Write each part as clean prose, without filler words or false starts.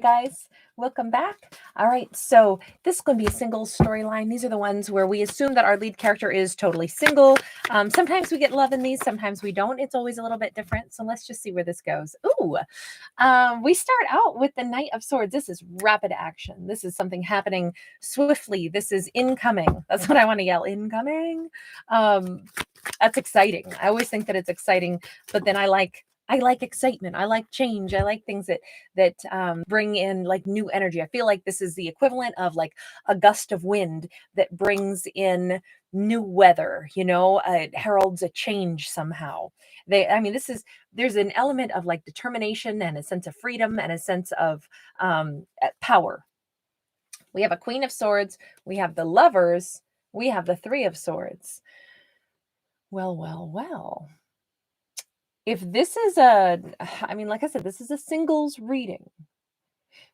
Guys, welcome back. All right, so this is going to be a single storyline. These are the ones where we assume that our lead character is totally single. Sometimes we get love in these, sometimes we don't. It's always a little bit different. So let's just see where this goes. Ooh, we start out with the Knight of Swords. This is rapid action. This is something happening swiftly. This is incoming. That's what I want to yell, incoming. That's exciting. I always think that it's exciting, but then I like excitement. I like change. I like things that bring in like new energy. I feel like this is the equivalent of like a gust of wind that brings in new weather. It heralds a change somehow. There's an element of like determination and a sense of freedom and a sense of power. We have a Queen of Swords. We have the Lovers. We have the Three of Swords. Well. If this is like I said, this is a singles reading.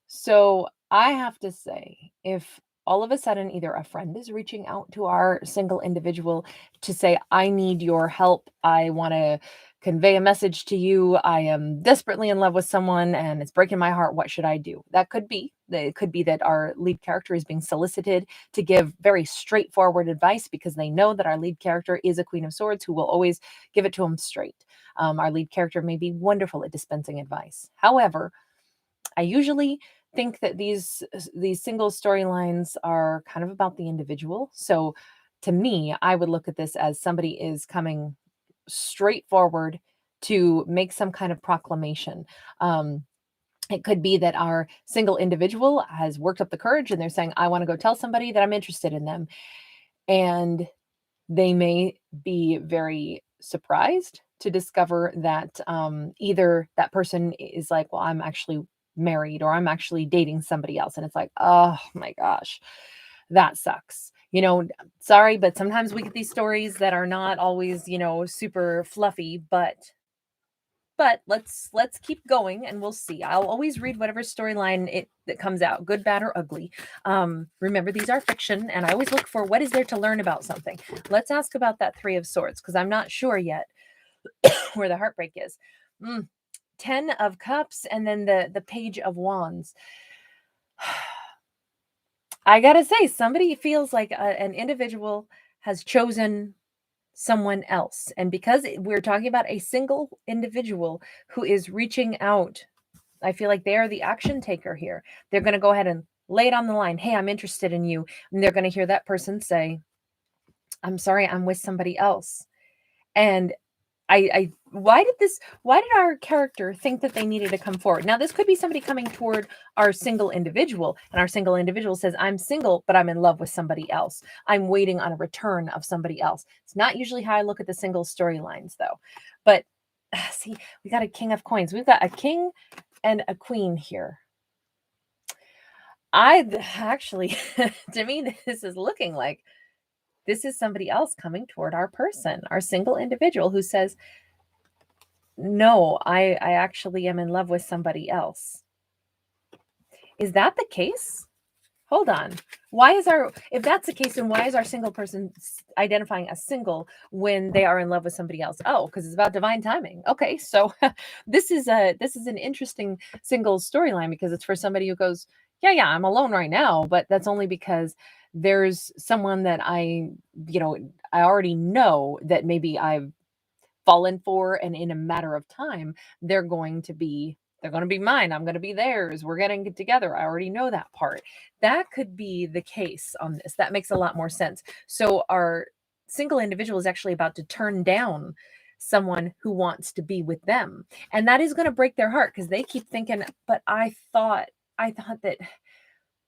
So I have to say, if all of a sudden either a friend is reaching out to our single individual to say, I need your help, I want to convey a message to you, I am desperately in love with someone and it's breaking my heart, what should I do? It could be that our lead character is being solicited to give very straightforward advice because they know that our lead character is a Queen of Swords who will always give it to them straight. Our lead character may be wonderful at dispensing advice. However, I usually think that these single storylines are kind of about the individual. So to me, I would look at this as somebody is coming straight forward to make some kind of proclamation. It could be that our single individual has worked up the courage and they're saying, I want to go tell somebody that I'm interested in them. And they may be very surprised to discover that either that person is like, well, I'm actually married or I'm actually dating somebody else. And it's like, oh my gosh, that sucks. Sorry, but sometimes we get these stories that are not always, super fluffy, but let's keep going and we'll see. I'll always read whatever storyline that comes out, good, bad, or ugly. Remember, these are fiction, and I always look for what is there to learn about something. Let's ask about that Three of Swords, because I'm not sure yet where the heartbreak is. 10 of Cups, and then the Page of Wands. I gotta say, somebody feels like an individual has chosen someone else. And because we're talking about a single individual who is reaching out, I feel like they are the action taker here. They're going to go ahead and lay it on the line. Hey, I'm interested in you. And they're going to hear that person say, I'm sorry, I'm with somebody else. And why did our character think that they needed to come forward? Now, this could be somebody coming toward our single individual, and our single individual says, I'm single, but I'm in love with somebody else. I'm waiting on a return of somebody else. It's not usually how I look at the single storylines, though. But see, we got a King of Coins. We've got a king and a queen here. To me, this is looking like this is somebody else coming toward our person, our single individual who says, no, I actually am in love with somebody else. Is that the case? Hold on. If that's the case, then why is our single person identifying as single when they are in love with somebody else? Oh, because it's about divine timing. Okay, so this is an interesting single storyline because it's for somebody who goes, yeah, I'm alone right now, but that's only because there's someone that I already know that maybe I've fallen for, and in a matter of time, they're going to be mine. I'm going to be theirs. We're getting together. I already know that part. That could be the case on this. That makes a lot more sense. So our single individual is actually about to turn down someone who wants to be with them. And that is going to break their heart because they keep thinking, but I thought that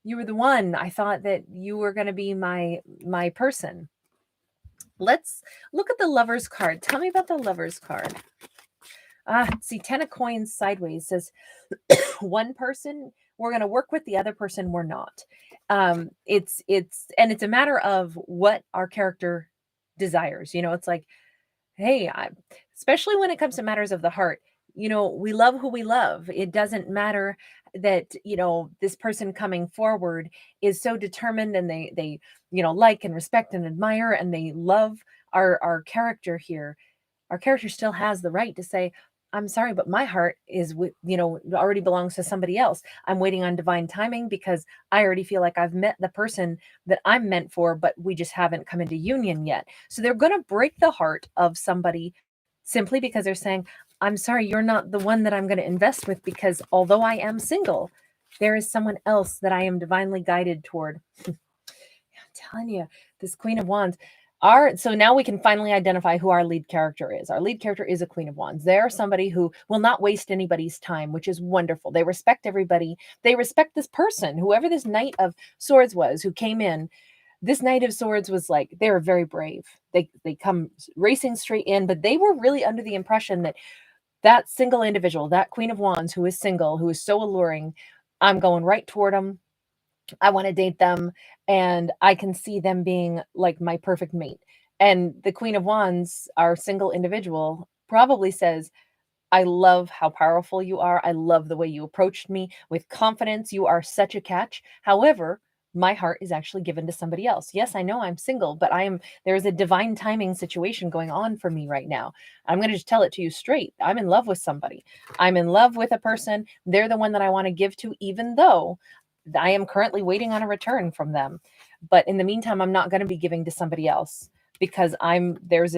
you were the one. I thought that you were going to be my person. Let's look at the Lover's card. Tell me about the Lover's card. See, 10 of Coins sideways says one person we're going to work with, the other person we're not. It's a matter of what our character desires. It's like, hey, especially when it comes to matters of the heart, we love who we love. It doesn't matter that, this person coming forward is so determined and they like and respect and admire and they love our character here. Our character still has the right to say, I'm sorry, but my heart is with, already belongs to somebody else. I'm waiting on divine timing because I already feel like I've met the person that I'm meant for, but we just haven't come into union yet. So they're going to break the heart of somebody simply because they're saying, I'm sorry, you're not the one that I'm going to invest with, because although I am single, there is someone else that I am divinely guided toward. Telling you, this Queen of Wands. So now we can finally identify who our lead character is. Our lead character is a Queen of Wands. They're somebody who will not waste anybody's time, which is wonderful. They respect everybody. They respect this person, whoever this Knight of Swords was who came in. This Knight of Swords was like, they were very brave. They come racing straight in, but they were really under the impression that that single individual, that Queen of Wands who is single, who is so alluring, I'm going right toward them. I want to date them, and I can see them being like my perfect mate. And the Queen of Wands, our single individual, probably says, I love how powerful you are. I love the way you approached me with confidence. You are such a catch. However, my heart is actually given to somebody else. Yes, I know I'm single, but there's a divine timing situation going on for me right now. I'm going to just tell it to you straight. I'm in love with somebody. I'm in love with a person. They're the one that I want to give to, even though I am currently waiting on a return from them. But in the meantime, I'm not going to be giving to somebody else, because there's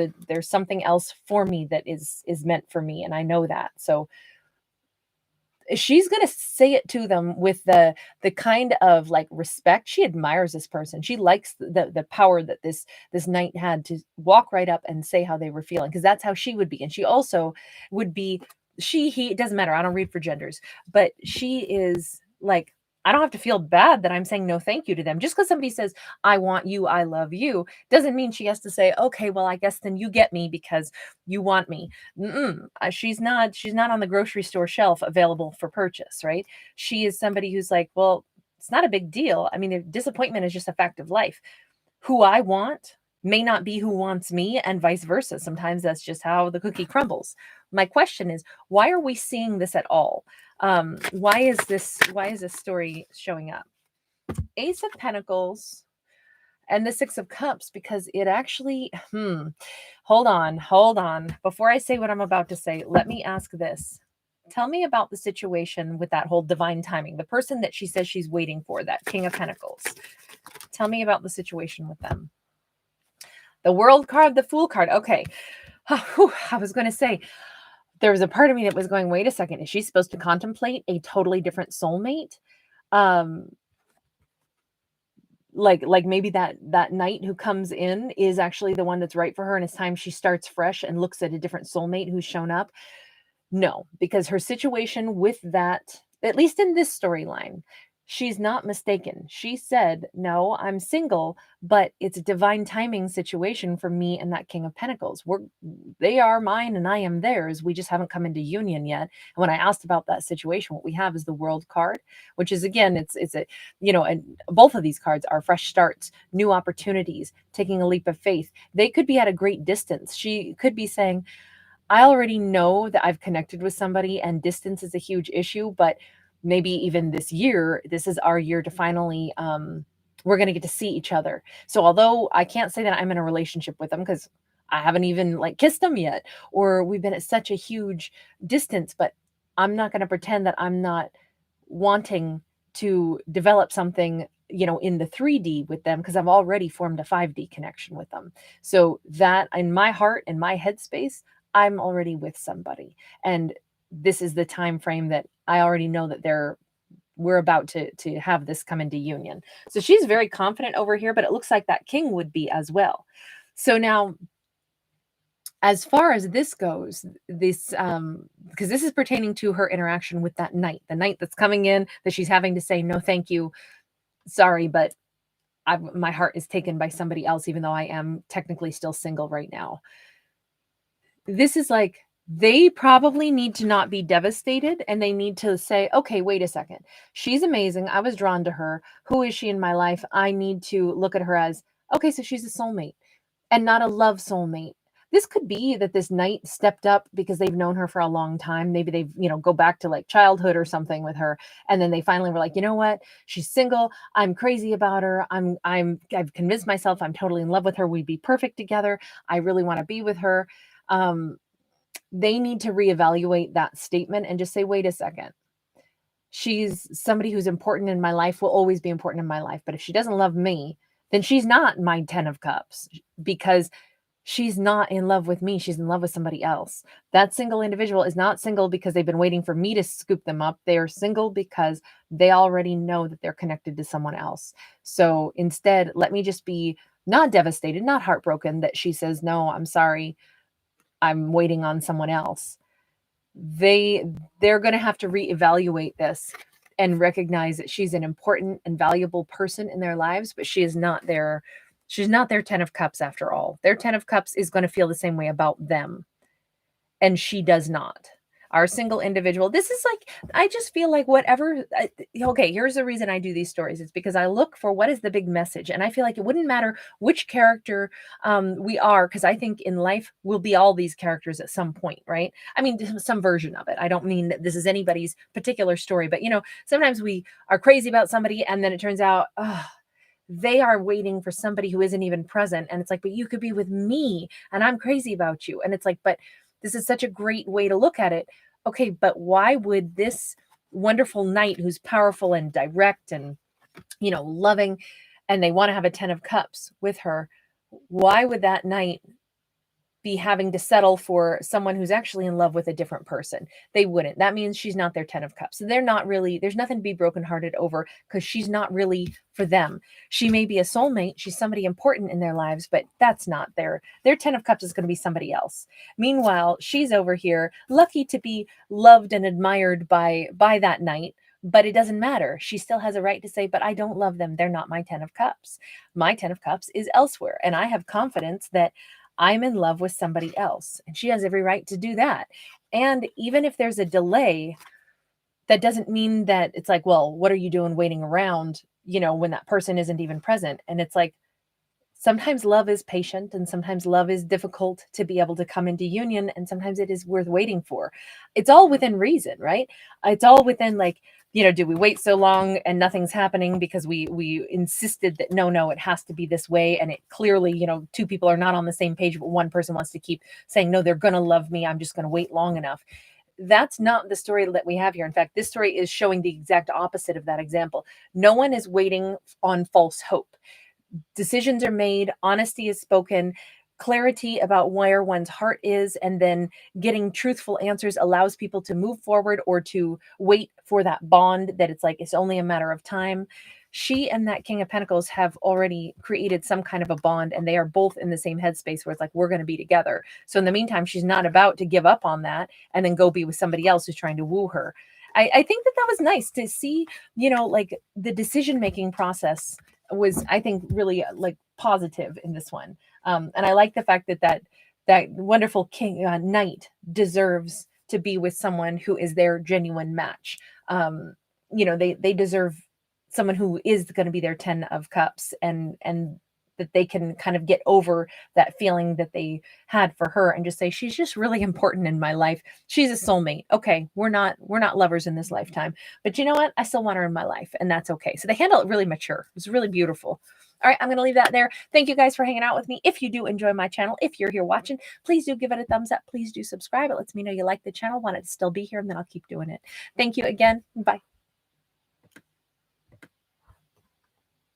something else for me that is meant for me, and I know that. So she's going to say it to them with the kind of like respect. She admires this person. She likes the power that this knight had to walk right up and say how they were feeling, because that's how she would be. And she also would be, he, it doesn't matter, I don't read for genders, but she is like, I don't have to feel bad that I'm saying no thank you to them. Just because somebody says, I want you, I love you, doesn't mean she has to say, okay, well, I guess then you get me because you want me. She's not on the grocery store shelf available for purchase, right? She is somebody who's like, well, it's not a big deal. I mean, the disappointment is just a fact of life. Who I want may not be who wants me, and vice versa. Sometimes that's just how the cookie crumbles. My question is, why are we seeing this at all? Why is this story showing up? Ace of Pentacles and the Six of Cups, because it actually, hold on. Before I say what I'm about to say, let me ask this. Tell me about the situation with that whole divine timing, the person that she says she's waiting for, that King of Pentacles. Tell me about the situation with them. The World card, the Fool card. Okay. I was going to say, there was a part of me that was going, wait a second, is she supposed to contemplate a totally different soulmate? Like maybe that knight who comes in is actually the one that's right for her, and it's time she starts fresh and looks at a different soulmate who's shown up. No, because her situation with that, at least in this storyline, she's not mistaken. She said, no, I'm single, but it's a divine timing situation for me and that King of Pentacles. They are mine and I am theirs. We just haven't come into union yet. And when I asked about that situation, what we have is the World card, which is, again, it's a, and both of these cards are fresh starts, new opportunities, taking a leap of faith. They could be at a great distance. She could be saying, I already know that I've connected with somebody and distance is a huge issue, but maybe even this year, this is our year to finally, we're going to get to see each other. So although I can't say that I'm in a relationship with them, because I haven't even like kissed them yet, or we've been at such a huge distance, but I'm not going to pretend that I'm not wanting to develop something, in the 3D with them, because I've already formed a 5D connection with them. So that in my heart and my headspace, I'm already with somebody, and this is the time frame that I already know that we're about to have this come into union. So she's very confident over here, but it looks like that king would be as well. So now, as far as this goes, this because this is pertaining to her interaction with that knight, the knight that's coming in, that she's having to say, no, thank you, sorry, but my heart is taken by somebody else, even though I am technically still single right now. This is like, they probably need to not be devastated, and they need to say, okay, wait a second. She's amazing. I was drawn to her. Who is she in my life? I need to look at her as, okay, so she's a soulmate and not a love soulmate. This could be that this knight stepped up because they've known her for a long time. Maybe they've, go back to like childhood or something with her. And then they finally were like, you know what? She's single. I'm crazy about her. I've convinced myself I'm totally in love with her. We'd be perfect together. I really want to be with her. they need to reevaluate that statement and just say, wait a second. She's somebody who's important in my life, will always be important in my life. But if she doesn't love me, then she's not my 10 of cups, because she's not in love with me. She's in love with somebody else. That single individual is not single because they've been waiting for me to scoop them up. They are single because they already know that they're connected to someone else. So instead, let me just be not devastated, not heartbroken that she says, no, I'm sorry, I'm waiting on someone else. They're going to have to reevaluate this and recognize that she's an important and valuable person in their lives, but she's not their 10 of cups after all. Their 10 of cups is going to feel the same way about them, and she does not. Our single individual, this is like, I just feel like whatever, okay, here's the reason I do these stories. It's because I look for what is the big message. And I feel like it wouldn't matter which character we are, because I think in life we'll be all these characters at some point, right? I mean, some version of it. I don't mean that this is anybody's particular story, but sometimes we are crazy about somebody and then it turns out, they are waiting for somebody who isn't even present. And it's like, but you could be with me and I'm crazy about you. And it's like, but this is such a great way to look at it. Okay, but why would this wonderful knight who's powerful and direct and, loving, and they want to have a 10 of cups with her, why would that knight be having to settle for someone who's actually in love with a different person? They wouldn't. That means she's not their 10 of cups. So they're not really, there's nothing to be brokenhearted over, because she's not really for them. She may be a soulmate. She's somebody important in their lives, but that's not their 10 of cups is going to be somebody else. Meanwhile, she's over here lucky to be loved and admired by that knight. But it doesn't matter. She still has a right to say, but I don't love them. They're not my 10 of cups. My 10 of cups is elsewhere. And I have confidence that I'm in love with somebody else, and she has every right to do that. And even if there's a delay, that doesn't mean that it's like, well, what are you doing waiting around, when that person isn't even present? And it's like, sometimes love is patient and sometimes love is difficult to be able to come into union, and sometimes it is worth waiting for. It's all within reason, right? It's all within, like, do we wait so long and nothing's happening because we insisted that no, it has to be this way, and it clearly, two people are not on the same page, but one person wants to keep saying, no, they're going to love me, I'm just going to wait long enough. That's not the story that we have here. In fact, this story is showing the exact opposite of that example. No one is waiting on false hope. Decisions are made, honesty is spoken, clarity about where one's heart is, and then getting truthful answers allows people to move forward or to wait for that bond that it's like it's only a matter of time. She and that King of Pentacles have already created some kind of a bond, and they are both in the same headspace where it's like, we're going to be together. So in the meantime, she's not about to give up on that and then go be with somebody else who's trying to woo her. I think that was nice to see, like the decision-making process was, I think, really like positive in this one. And I like the fact that wonderful king knight deserves to be with someone who is their genuine match. They deserve someone who is going to be their 10 of cups, and that they can kind of get over that feeling that they had for her and just say, she's just really important in my life. She's a soulmate. Okay, we're not lovers in this lifetime, but you know what? I still want her in my life, and that's okay. So they handle it really mature. It's really beautiful. All right, I'm going to leave that there. Thank you guys for hanging out with me. If you do enjoy my channel, if you're here watching, please do give it a thumbs up. Please do subscribe. It lets me know you like the channel, want it to still be here, and then I'll keep doing it. Thank you again. Bye.